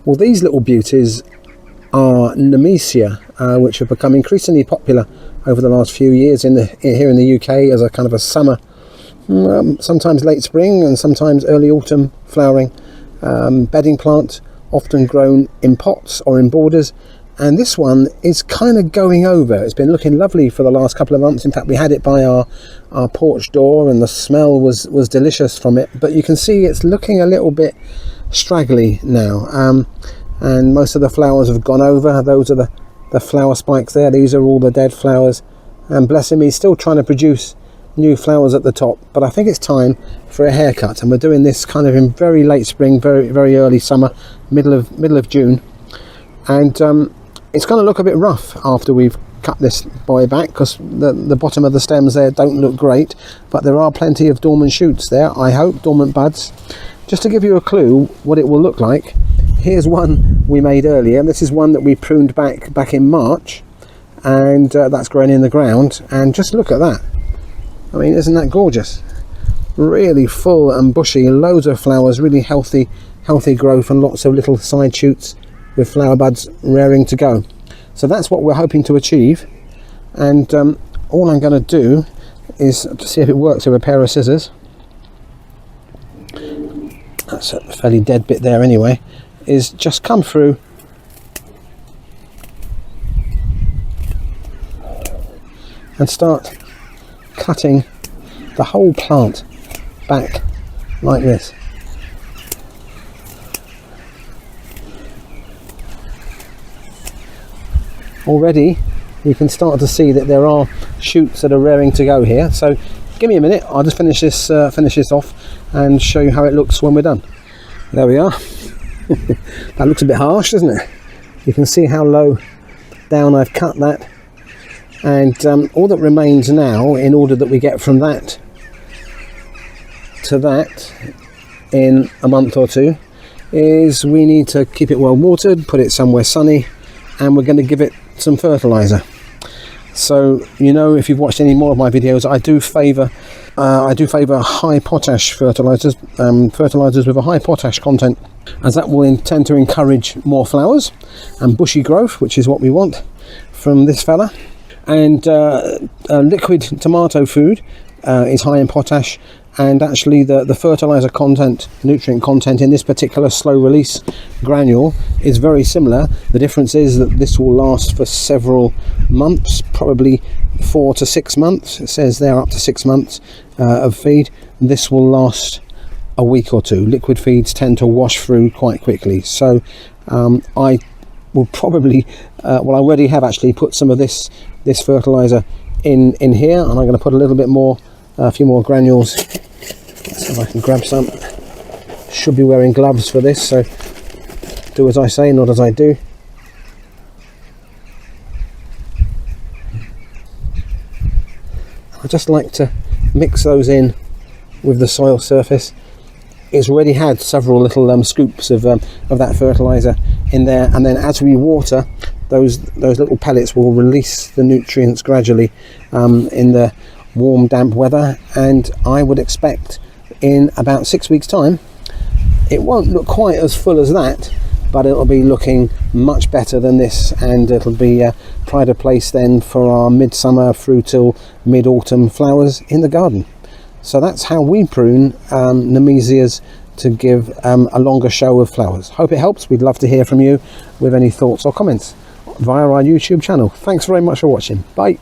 Well, these little beauties are Nemesia, which have become increasingly popular over the last few years here in the UK as a kind of a summer, sometimes late spring and sometimes early autumn flowering bedding plant, often grown in pots or in borders. And this one is kind of going over. It's been looking lovely for the last couple of months. In fact, we had it by our porch door and the smell was delicious from it. But you can see it's looking a little bit straggly now. And most of the flowers have gone over. Those are the flower spikes there. These are all the dead flowers. And bless him, he's still trying to produce new flowers at the top. But I think it's time for a haircut. And we're doing this kind of in very late spring, very, very early summer, middle of June. And it's going to look a bit rough after we've cut this boy back, because the bottom of the stems there don't look great, but there are plenty of dormant shoots there, I hope, dormant buds. Just to give you a clue what it will look like, here's one we made earlier. This is one that we pruned back in March, and that's growing in the ground. And just look at that. I mean, isn't that gorgeous? Really full and bushy, loads of flowers, really healthy growth, and lots of little side shoots with flower buds raring to go. So that's what we're hoping to achieve. And all I'm going to do is to see if it works with a pair of scissors. That's a fairly dead bit there anyway. Is just come through and start cutting the whole plant back like this. Already you can start to see that there are shoots that are raring to go here. So give me a minute, I'll just finish this off and show you how it looks when we're done. There we are. That looks a bit harsh, doesn't it? You can see how low down I've cut that. And all that remains now, in order that we get from that to that in a month or two, is we need to keep it well watered, put it somewhere sunny, and we're going to give it some fertilizer. So, you know, if you've watched any more of my videos, I do favour high potash fertilizers, fertilizers with a high potash content, as that will tend to encourage more flowers and bushy growth, which is what we want from this fella. And liquid tomato food is high in potash, and actually the fertilizer content, nutrient content in this particular slow release granule is very similar. The difference is that this will last for several months, probably 4 to 6 months. It says there up to 6 months of feed. This will last a week or two. Liquid feeds tend to wash through quite quickly. So I will probably, well, I already have actually put some of this fertilizer in here, and I'm going to put a little bit more, a few more granules. Let's see if I can grab some. Should be wearing gloves for this, so do as I say, not as I do. I just like to mix those in with the soil surface. It's already had several little scoops of that fertilizer in there, and then as we water, those little pellets will release the nutrients gradually in the warm, damp weather. And I would expect in about 6 weeks' time, it won't look quite as full as that, but it'll be looking much better than this, and it'll be pride of place then for our midsummer through till mid-autumn flowers in the garden. So that's how we prune Nemesias to give a longer show of flowers. Hope it helps. We'd love to hear from you with any thoughts or comments via our YouTube channel. Thanks very much for watching. Bye.